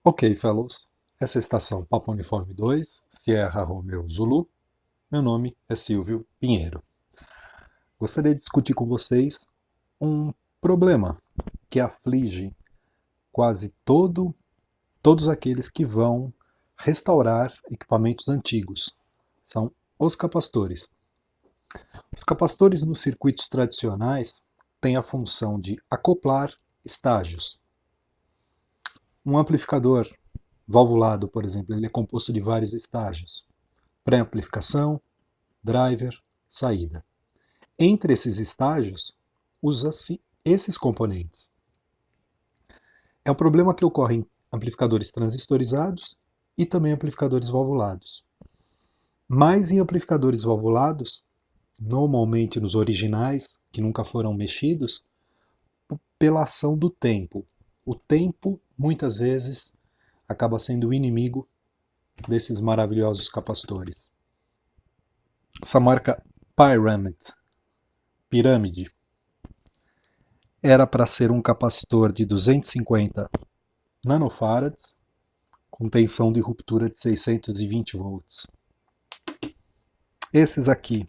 Ok, fellows. Essa é a estação Papa Uniforme 2, Sierra Romeo Zulu. Meu nome é Silvio Pinheiro. Gostaria de discutir com vocês um problema que aflige quase todos aqueles que vão restaurar equipamentos antigos. São os capastores. Os capastores nos circuitos tradicionais têm a função de acoplar estágios. Um amplificador valvulado, por exemplo, ele é composto de vários estágios: pré-amplificação, driver, saída. Entre esses estágios, usa-se esses componentes. É um problema que ocorre em amplificadores transistorizados e também amplificadores valvulados. Mas em amplificadores valvulados, normalmente nos originais, que nunca foram mexidos, pela ação do tempo. O tempo, muitas vezes, acaba sendo o inimigo desses maravilhosos capacitores. Essa marca Pirâmide, era para ser um capacitor de 250 nanofarads com tensão de ruptura de 620 volts. Esses aqui,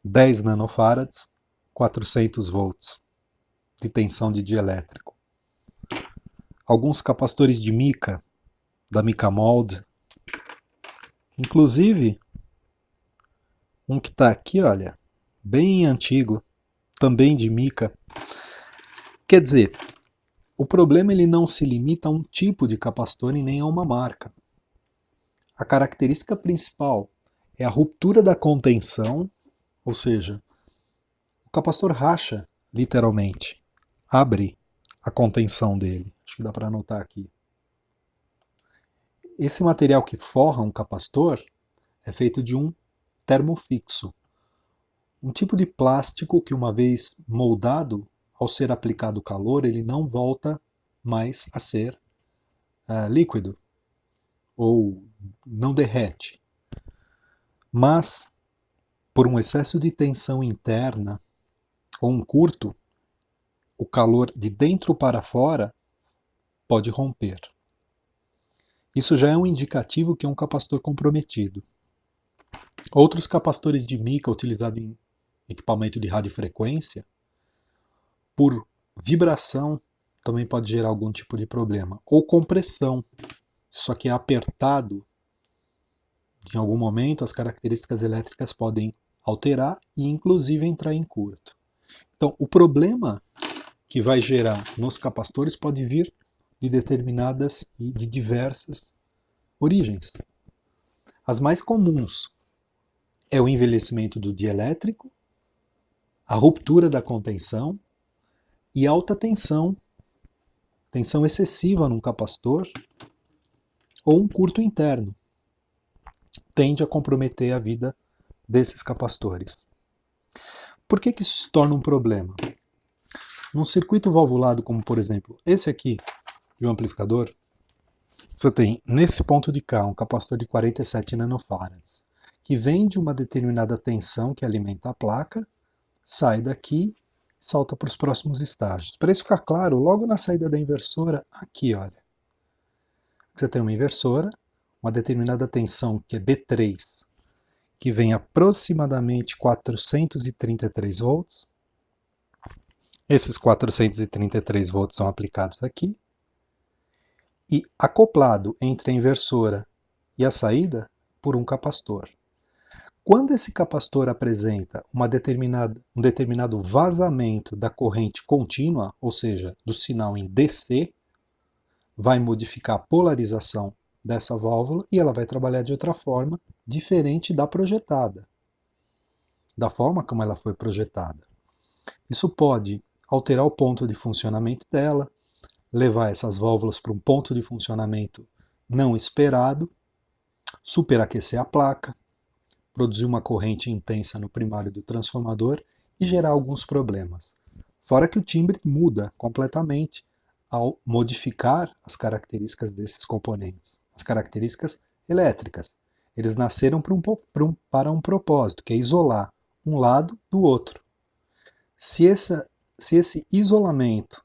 10 nanofarads, 400 volts de tensão de dielétrico. Alguns capacitores de mica, da Mica Mold, inclusive um que está aqui, olha, bem antigo, também de mica. Quer dizer, o problema ele não se limita a um tipo de capacitor e nem a uma marca. A característica principal é a ruptura da contenção, ou seja, o capacitor racha, literalmente, abre a contenção dele. Acho que dá para anotar aqui. Esse material que forra um capacitor é feito de um termofixo, um tipo de plástico que, uma vez moldado, ao ser aplicado calor, ele não volta mais a ser líquido, ou não derrete. Mas, por um excesso de tensão interna, ou um curto, o calor de dentro para fora pode romper. Isso já é um indicativo que é um capacitor comprometido. Outros capacitores de mica utilizados em equipamento de radiofrequência, por vibração, também pode gerar algum tipo de problema. Ou compressão. Só que é apertado, em algum momento as características elétricas podem alterar e inclusive entrar em curto. Então, o problema que vai gerar nos capacitores pode vir de determinadas e de diversas origens. As mais comuns é o envelhecimento do dielétrico, a ruptura da contenção e alta tensão, tensão excessiva num capacitor ou um curto interno. Tende a comprometer a vida desses capacitores. Por que isso se torna um problema? Num circuito valvulado, como por exemplo esse aqui, de um amplificador, você tem nesse ponto de cá um capacitor de 47 nanofarads, que vem de uma determinada tensão que alimenta a placa, sai daqui e salta para os próximos estágios. Para isso ficar claro, logo na saída da inversora, aqui, olha, você tem uma inversora, uma determinada tensão que é B3, que vem aproximadamente 433 volts. Esses 433 volts são aplicados aqui. E acoplado entre a inversora e a saída por um capacitor. Quando esse capacitor apresenta um determinado vazamento da corrente contínua, ou seja, do sinal em DC, vai modificar a polarização dessa válvula e ela vai trabalhar de outra forma, diferente da projetada, da forma como ela foi projetada. Isso pode alterar o ponto de funcionamento dela, levar essas válvulas para um ponto de funcionamento não esperado, superaquecer a placa, produzir uma corrente intensa no primário do transformador e gerar alguns problemas. Fora que o timbre muda completamente ao modificar as características desses componentes, as características elétricas. Eles nasceram para um propósito, que é isolar um lado do outro. Se se esse isolamento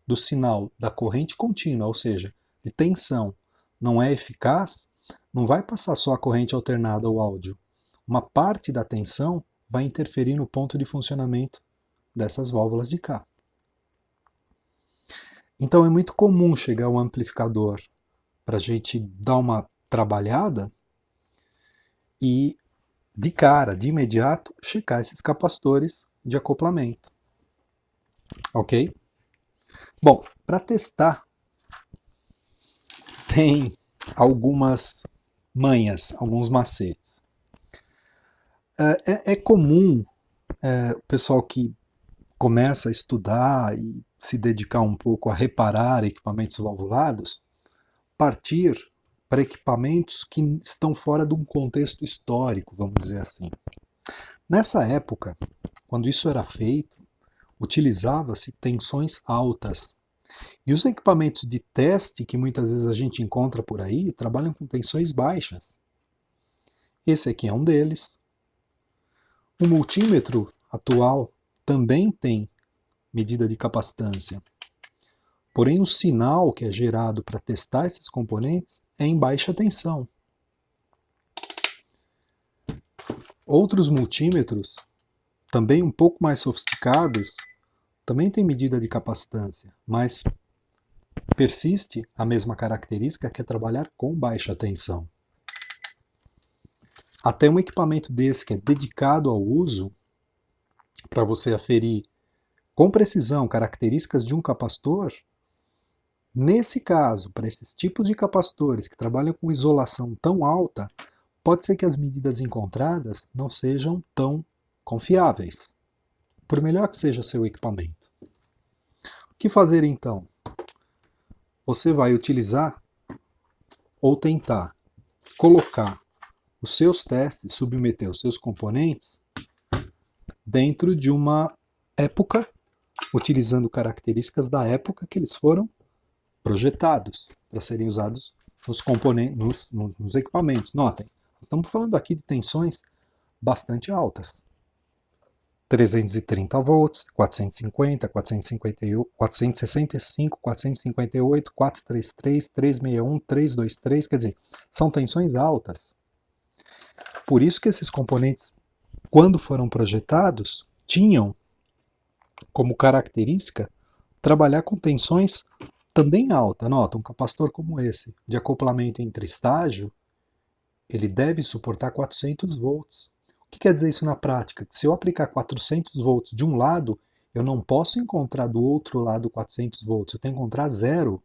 do sinal da corrente contínua, ou seja, de tensão, não é eficaz, não vai passar só a corrente alternada ao áudio. Uma parte da tensão vai interferir no ponto de funcionamento dessas válvulas de cá. Então é muito comum chegar um amplificador para a gente dar uma trabalhada e, de cara, de imediato, checar esses capacitores de acoplamento. Ok? Bom, para testar, tem algumas manhas, alguns macetes. É comum o pessoal que começa a estudar e se dedicar um pouco a reparar equipamentos valvulados, partir para equipamentos que estão fora de um contexto histórico, vamos dizer assim. Nessa época, quando isso era feito, utilizava-se tensões altas. E os equipamentos de teste que muitas vezes a gente encontra por aí trabalham com tensões baixas. Esse aqui é um deles. O multímetro atual também tem medida de capacitância. Porém, o sinal que é gerado para testar esses componentes é em baixa tensão. Outros multímetros, também um pouco mais sofisticados, também têm medida de capacitância, mas persiste a mesma característica, que é trabalhar com baixa tensão. Até um equipamento desse que é dedicado ao uso, para você aferir com precisão características de um capacitor, nesse caso, para esses tipos de capacitores que trabalham com isolação tão alta, pode ser que as medidas encontradas não sejam tão confiáveis, por melhor que seja seu equipamento. O que fazer então? Você vai utilizar ou tentar colocar os seus testes, submeter os seus componentes dentro de uma época, utilizando características da época que eles foram projetados para serem usados nos equipamentos. Notem, nós estamos falando aqui de tensões bastante altas. 330 volts, 450, 458, 465, 458, 433, 361, 323, quer dizer, são tensões altas. Por isso que esses componentes, quando foram projetados, tinham como característica trabalhar com tensões também altas. Nota, um capacitor como esse, de acoplamento entre estágio, ele deve suportar 400 volts. O que quer dizer isso na prática? Que se eu aplicar 400 volts de um lado, eu não posso encontrar do outro lado 400 volts, eu tenho que encontrar zero.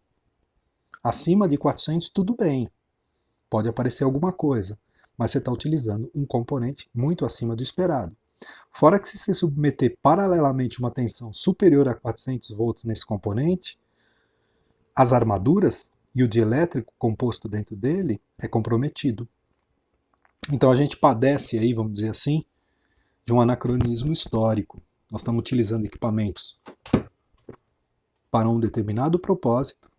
Acima de 400, tudo bem, pode aparecer alguma coisa, mas você está utilizando um componente muito acima do esperado. Fora que se você submeter paralelamente uma tensão superior a 400 volts nesse componente, as armaduras e o dielétrico composto dentro dele é comprometido. Então a gente padece aí, vamos dizer assim, de um anacronismo histórico. Nós estamos utilizando equipamentos para um determinado propósito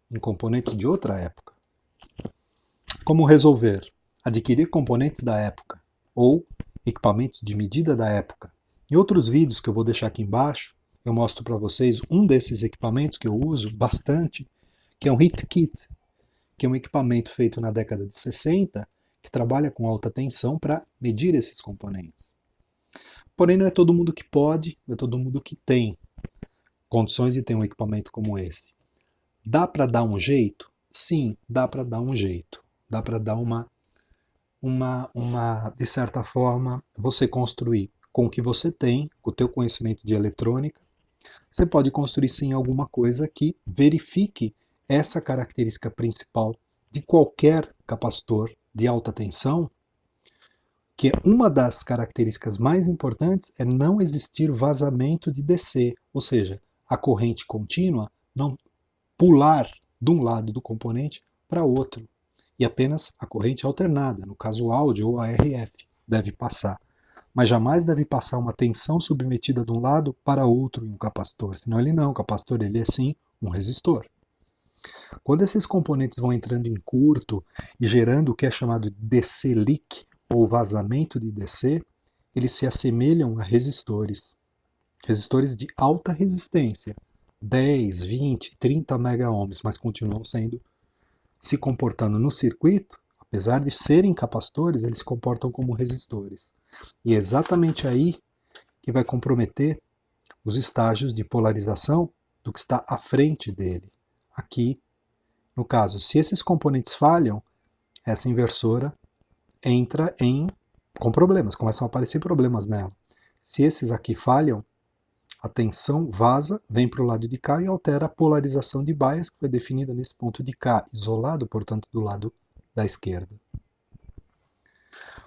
em componentes de outra época. Como resolver? Adquirir componentes da época ou equipamentos de medida da época. Em outros vídeos que eu vou deixar aqui embaixo, eu mostro para vocês um desses equipamentos que eu uso bastante, que é um heat kit, que é um equipamento feito na década de 60, que trabalha com alta tensão para medir esses componentes. Porém, não é todo mundo que pode, não é todo mundo que tem condições de ter um equipamento como esse. Dá para dar um jeito? Sim, dá para dar um jeito. Dá para dar de certa forma, você construir com o que você tem, com o teu conhecimento de eletrônica, você pode construir sim alguma coisa que verifique essa característica principal de qualquer capacitor de alta tensão, que é uma das características mais importantes é não existir vazamento de DC, ou seja, a corrente contínua não pular de um lado do componente para outro, e apenas a corrente alternada, no caso o áudio ou a RF, deve passar. Mas jamais deve passar uma tensão submetida de um lado para outro em um capacitor, senão ele não, o capacitor ele é sim um resistor. Quando esses componentes vão entrando em curto e gerando o que é chamado de DC leak, ou vazamento de DC, eles se assemelham a resistores. resistores de alta resistência, 10, 20, 30 megaohms, mas continuam se comportando no circuito, apesar de serem capacitores, eles se comportam como resistores. E é exatamente aí que vai comprometer os estágios de polarização do que está à frente dele. Aqui, no caso, se esses componentes falham, essa inversora entra com problemas, começam a aparecer problemas nela. Se esses aqui falham, a tensão vaza, vem para o lado de cá e altera a polarização de bias, que foi definida nesse ponto de cá, isolado, portanto, do lado da esquerda.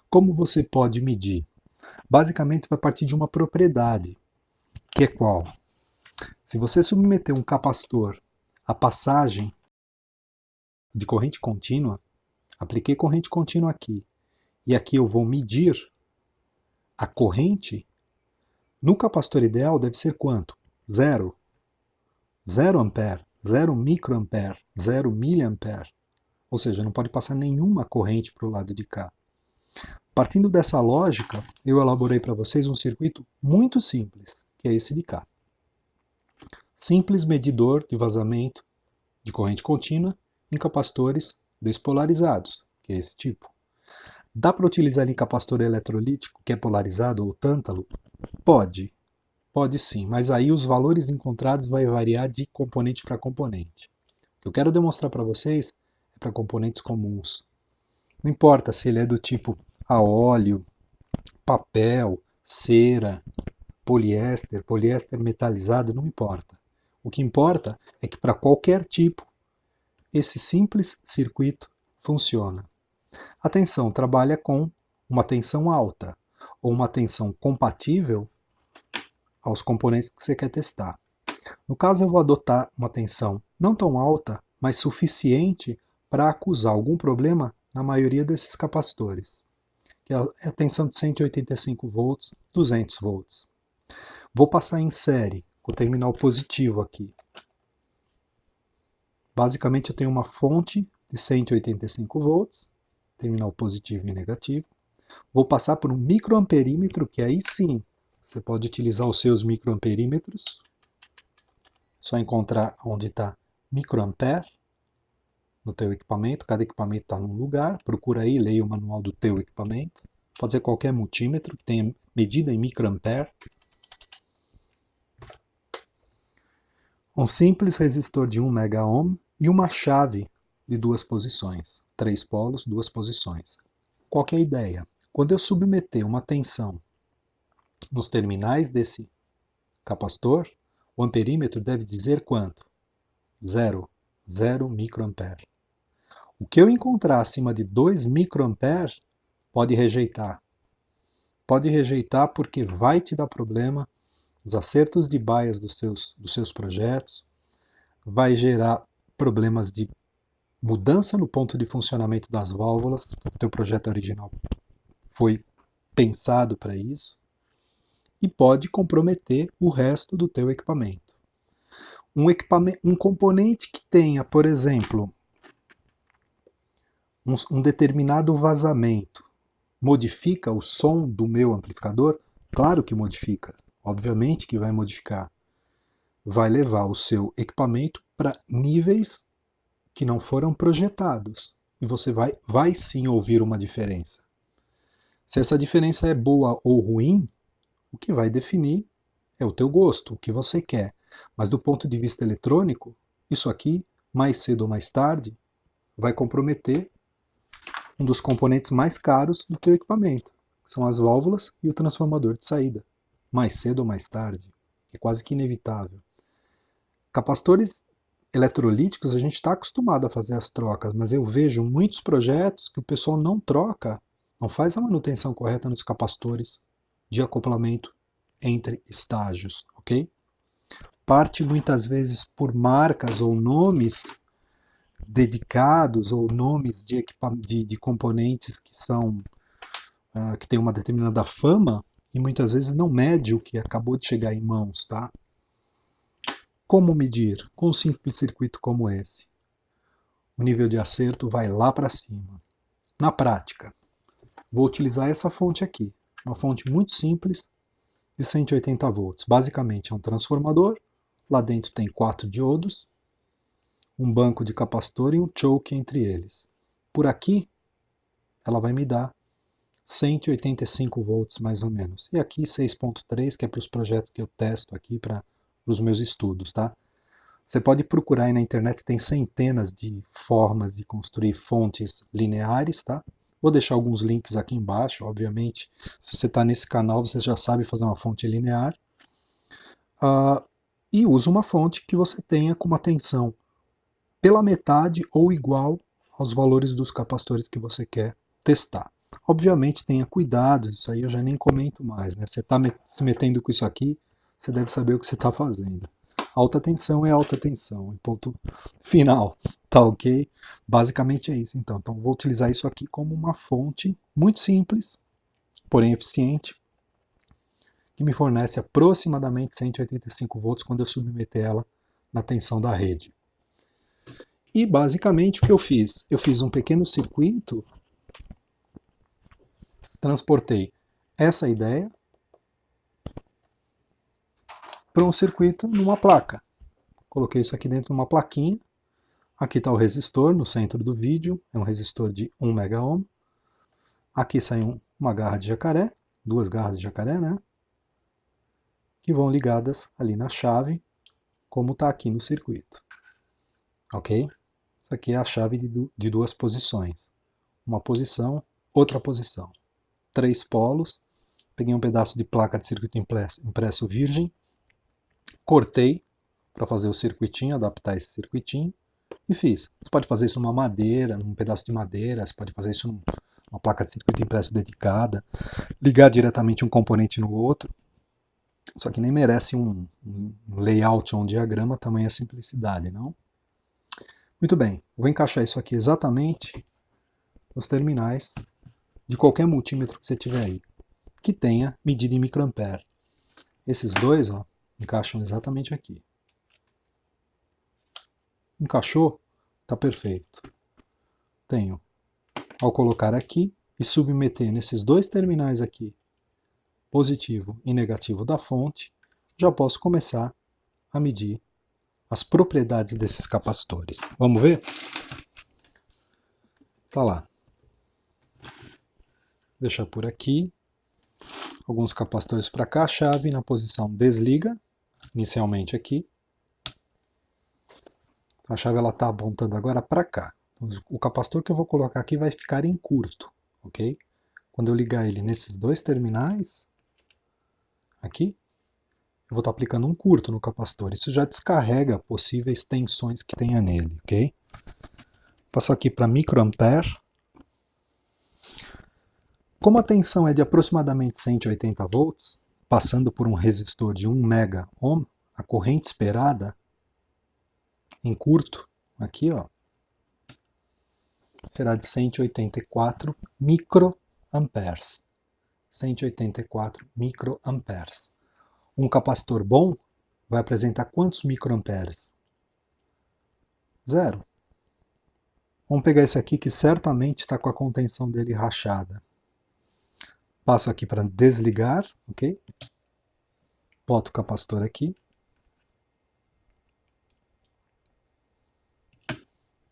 Como você pode medir? Basicamente, você vai partir de uma propriedade, que é qual? Se você submeter um capacitor à passagem de corrente contínua, apliquei corrente contínua aqui, e aqui eu vou medir a corrente, no capacitor ideal deve ser quanto? 0. 0 ampere, 0 microampere, 0 miliampere. Ou seja, não pode passar nenhuma corrente para o lado de cá. Partindo dessa lógica, eu elaborei para vocês um circuito muito simples, que é esse de cá. Simples medidor de vazamento de corrente contínua em capacitores despolarizados, que é esse tipo. Dá para utilizar em capacitor eletrolítico, que é polarizado, ou tântalo? Pode. Pode sim, mas aí os valores encontrados vai variar de componente para componente. O que eu quero demonstrar para vocês é para componentes comuns. Não importa se ele é do tipo a óleo, papel, cera, poliéster metalizado, não importa. O que importa é que para qualquer tipo, esse simples circuito funciona. A tensão trabalha com uma tensão alta ou uma tensão compatível aos componentes que você quer testar. No caso, eu vou adotar uma tensão não tão alta, mas suficiente para acusar algum problema na maioria desses capacitores, que é a tensão de 185 volts, 200 volts. Vou passar em série, com o terminal positivo aqui. Basicamente, eu tenho uma fonte de 185 volts, terminal positivo e negativo. Vou passar por um microamperímetro, que aí sim, você pode utilizar os seus microamperímetros. Só encontrar onde está microampere no teu equipamento. Cada equipamento está num lugar. Procura aí, leia o manual do teu equipamento. Pode ser qualquer multímetro que tenha medida em microampere. Um simples resistor de 1 megaohm e uma chave de 2 posições. 3 polos, 2 posições. Qual que é a ideia? Quando eu submeter uma tensão nos terminais desse capacitor, o amperímetro deve dizer quanto? 0 microampere. O que eu encontrar acima de 2 microampere pode rejeitar. Pode rejeitar porque vai te dar problema, os acertos de bias dos seus projetos, vai gerar problemas de mudança no ponto de funcionamento das válvulas. O teu projeto original foi pensado para isso. E pode comprometer o resto do teu equipamento. Um componente que tenha, por exemplo, um determinado vazamento, modifica o som do meu amplificador? Claro que modifica, obviamente que vai modificar. Vai levar o seu equipamento para níveis que não foram projetados. E você vai sim ouvir uma diferença. Se essa diferença é boa ou ruim, o que vai definir é o teu gosto, o que você quer. Mas do ponto de vista eletrônico, isso aqui, mais cedo ou mais tarde, vai comprometer um dos componentes mais caros do teu equipamento, que são as válvulas e o transformador de saída. Mais cedo ou mais tarde. É quase que inevitável. Capacitores eletrolíticos, a gente está acostumado a fazer as trocas, mas eu vejo muitos projetos que o pessoal não troca, não faz a manutenção correta nos capacitores de acoplamento entre estágios, ok? Parte muitas vezes por marcas ou nomes dedicados ou nomes de componentes que são que têm uma determinada fama e muitas vezes não mede o que acabou de chegar em mãos, tá? Como medir? Com um simples circuito como esse. O nível de acerto vai lá para cima. Na prática, vou utilizar essa fonte aqui, uma fonte muito simples, de 180 volts. Basicamente é um transformador, lá dentro tem 4 diodos, um banco de capacitor e um choke entre eles. Por aqui, ela vai me dar 185 volts mais ou menos. E aqui 6.3, que é para os projetos que eu testo aqui para os meus estudos, tá? Você pode procurar aí na internet, tem centenas de formas de construir fontes lineares, tá? Vou deixar alguns links aqui embaixo, obviamente. Se você está nesse canal, você já sabe fazer uma fonte linear. E usa uma fonte que você tenha com uma tensão pela metade ou igual aos valores dos capacitores que você quer testar. Obviamente tenha cuidado, isso aí eu já nem comento mais, né? Você está se metendo com isso aqui, você deve saber o que você está fazendo. Alta tensão é alta tensão, ponto final, tá ok? Basicamente é isso então. Então vou utilizar isso aqui como uma fonte muito simples, porém eficiente, que me fornece aproximadamente 185 volts quando eu submeter ela na tensão da rede. E basicamente o que eu fiz? Eu fiz um pequeno circuito, transportei essa ideia para um circuito numa placa. Coloquei isso aqui dentro de uma plaquinha. Aqui está o resistor no centro do vídeo, é um resistor de 1 megaohm. Aqui sai uma garra de jacaré, duas garras de jacaré, né? Que vão ligadas ali na chave, como está aqui no circuito. Ok? Isso aqui é a chave de duas posições. Uma posição, outra posição. 3 polos. Peguei um pedaço de placa de circuito impresso virgem, cortei para fazer o circuitinho, adaptar esse circuitinho e fiz. Você pode fazer isso numa madeira, num pedaço de madeira, você pode fazer isso numa placa de circuito impresso dedicada, ligar diretamente um componente no outro. Isso aqui nem merece um layout ou um diagrama, tamanha simplicidade, não? Muito bem, vou encaixar isso aqui exatamente nos terminais de qualquer multímetro que você tiver aí, que tenha medida em microampere. Esses dois, ó, encaixam exatamente aqui. Encaixou? Tá perfeito. Tenho, ao colocar aqui e submeter nesses dois terminais aqui, positivo e negativo da fonte, já posso começar a medir as propriedades desses capacitores. Vamos ver? Tá lá. Deixar por aqui. Alguns capacitores para cá, a chave na posição desliga, inicialmente aqui. A chave ela está apontando agora para cá. Então, o capacitor que eu vou colocar aqui vai ficar em curto, ok? Quando eu ligar ele nesses dois terminais, aqui, eu vou estar aplicando um curto no capacitor. Isso já descarrega possíveis tensões que tenha nele, ok? Passo aqui para microampere. Como a tensão é de aproximadamente 180 volts, passando por um resistor de 1 mega ohm, a corrente esperada em curto, aqui ó, será de 184 microamperes. 184 microamperes. Um capacitor bom vai apresentar quantos microamperes? Zero. Vamos pegar esse aqui que certamente está com a contenção dele rachada. Passo aqui para desligar, ok? Boto o capacitor aqui.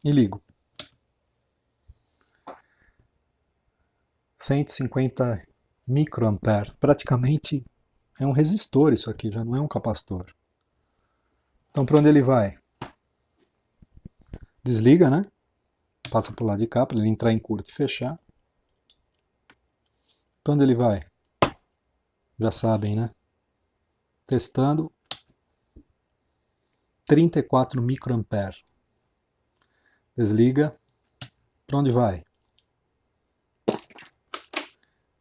E ligo. 150 microampere. Praticamente é um resistor isso aqui, já não é um capacitor. Então para onde ele vai? Desliga, né? Passa para o lado de cá para ele entrar em curto e fechar. Para onde ele vai? Já sabem, né? Testando. 34 microampere. Desliga. Para onde vai?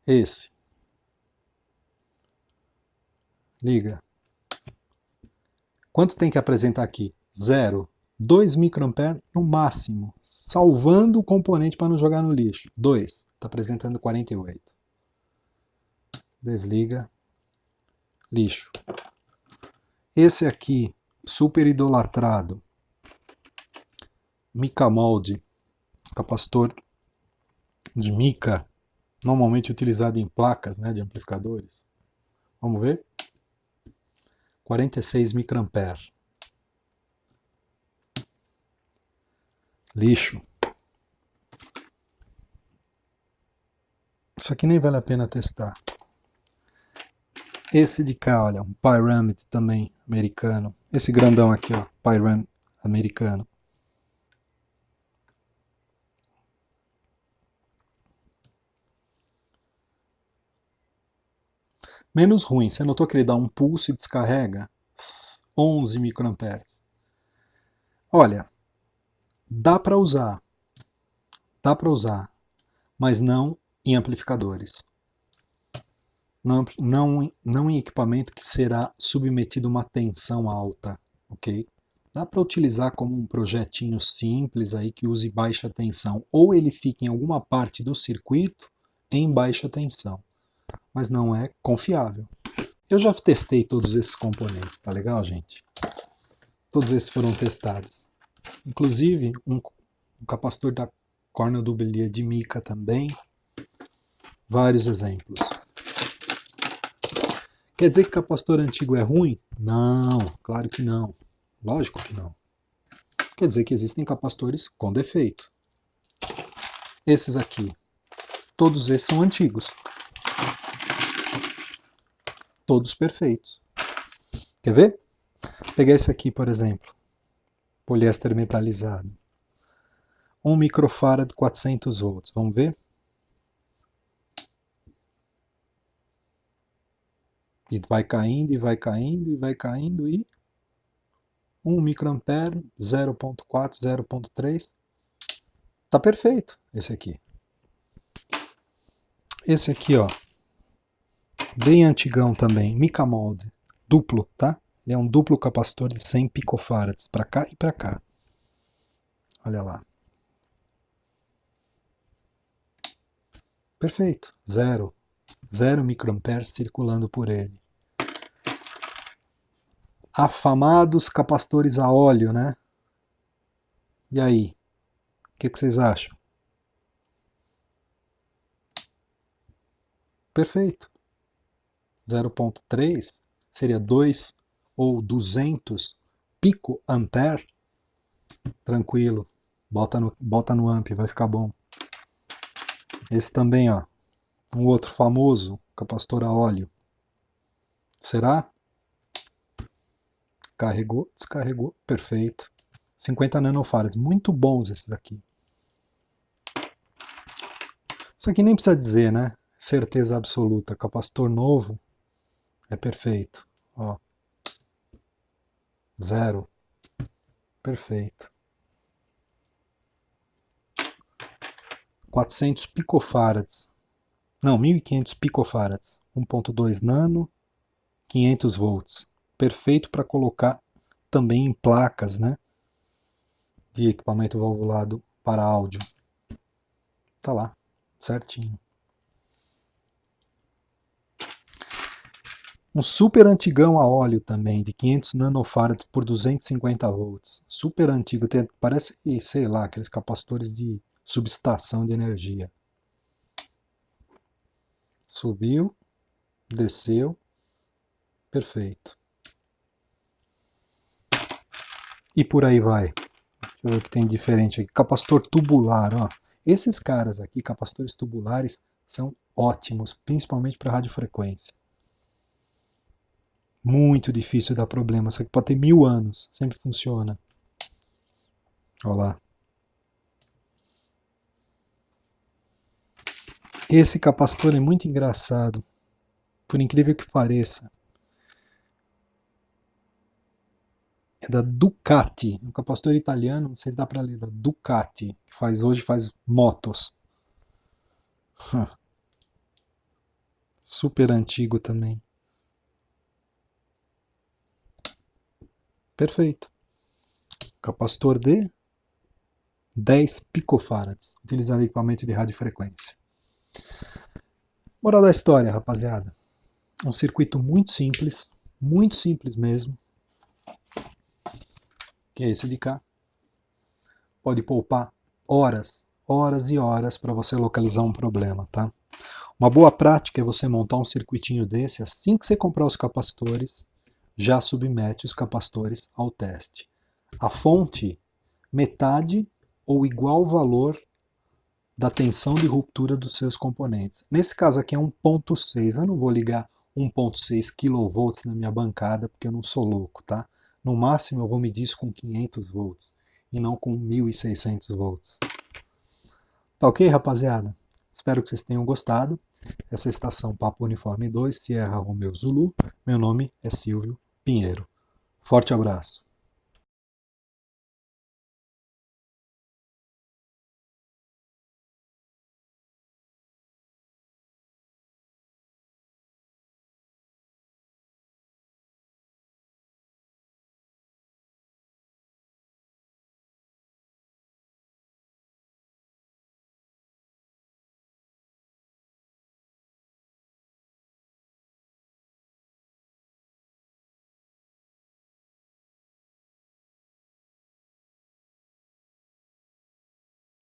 Esse. Liga. Quanto tem que apresentar aqui? 0. 2 microampere no máximo. Salvando o componente para não jogar no lixo. 2. Está apresentando 48. Desliga. Lixo. Esse aqui, super idolatrado. Mica molde. Capacitor de mica. Normalmente utilizado em placas, né, de amplificadores. Vamos ver? 46 microampere. Lixo. Isso aqui nem vale a pena testar. Esse de cá, olha, um Pyramid também, americano. Esse grandão aqui, ó, Pyramid americano. Menos ruim, você notou que ele dá um pulso e descarrega? 11 microamperes. Olha, dá para usar, mas não em amplificadores. Não em equipamento que será submetido a uma tensão alta, ok? Dá para utilizar como um projetinho simples aí que use baixa tensão, ou ele fica em alguma parte do circuito em baixa tensão, mas não é confiável. Eu já testei todos esses componentes, tá legal, gente? Todos esses foram testados. Inclusive um capacitor da Cornell Dubilier de mica também. Vários exemplos. Quer dizer que capacitor antigo é ruim? Não, claro que não. Lógico que não. Quer dizer que existem capacitores com defeito. Esses aqui, todos esses são antigos. Todos perfeitos. Quer ver? Vou pegar esse aqui, por exemplo. Poliéster metalizado. 1 microfarad, 400 volts. Vamos ver? E vai caindo, e vai caindo, e vai caindo, e 1 microampere, 0.4, 0.3. Tá perfeito esse aqui. Esse aqui, ó, bem antigão também, mica mold, duplo, tá? Ele é um duplo capacitor de 100 picofarads, para cá e para cá. Olha lá. Perfeito, zero microampere circulando por ele. Afamados capacitores a óleo, né? E aí? O que vocês acham? Perfeito. 0.3 seria 2 ou 200 picoampere. Tranquilo. Bota no amp, vai ficar bom. Esse também, ó. Um outro famoso capacitor a óleo. Será? Carregou, descarregou, perfeito. 50 nanofarads, muito bons esses aqui. Isso aqui nem precisa dizer, né? Certeza absoluta, capacitor novo é perfeito. Ó. 0, perfeito. 400 picofarads, não, 1500 picofarads, 1.2 nano, 500 volts. Perfeito para colocar também em placas, né, de equipamento valvulado para áudio. Tá lá, certinho. Um super antigão a óleo também, de 500 nanofarads por 250 volts. Super antigo, parece, sei lá, aqueles capacitores de subestação de energia. Subiu, desceu, perfeito. E por aí vai. Deixa eu ver o que tem diferente aqui. Capacitor tubular, ó. Esses caras aqui, capacitores tubulares, são ótimos, principalmente para radiofrequência. Muito difícil dar problema. Isso aqui pode ter 1000 anos, sempre funciona. Olha lá. Esse capacitor é muito engraçado, por incrível que pareça. É da Ducati, um capacitor italiano, não sei se dá para ler, da Ducati, que hoje faz motos. Super antigo também. Perfeito. Capacitor de 10 picofarads, utilizando equipamento de radiofrequência. Moral da história, rapaziada. Um circuito muito simples mesmo, que é esse de cá. Pode poupar horas e horas para você localizar um problema, tá? Uma boa prática é você montar um circuitinho desse assim que você comprar os capacitores. já submete os capacitores ao teste. A fonte, metade ou igual valor da tensão de ruptura dos seus componentes. Nesse caso aqui é 1.6, eu não vou ligar 1.6 kV na minha bancada, porque eu não sou louco, tá? No máximo eu vou medir isso com 500 volts e não com 1600 volts. Tá ok, rapaziada? Espero que vocês tenham gostado. Essa é a estação Papa Uniforme 2, Sierra Romeo Zulu. Meu nome é Silvio Pinheiro. Forte abraço.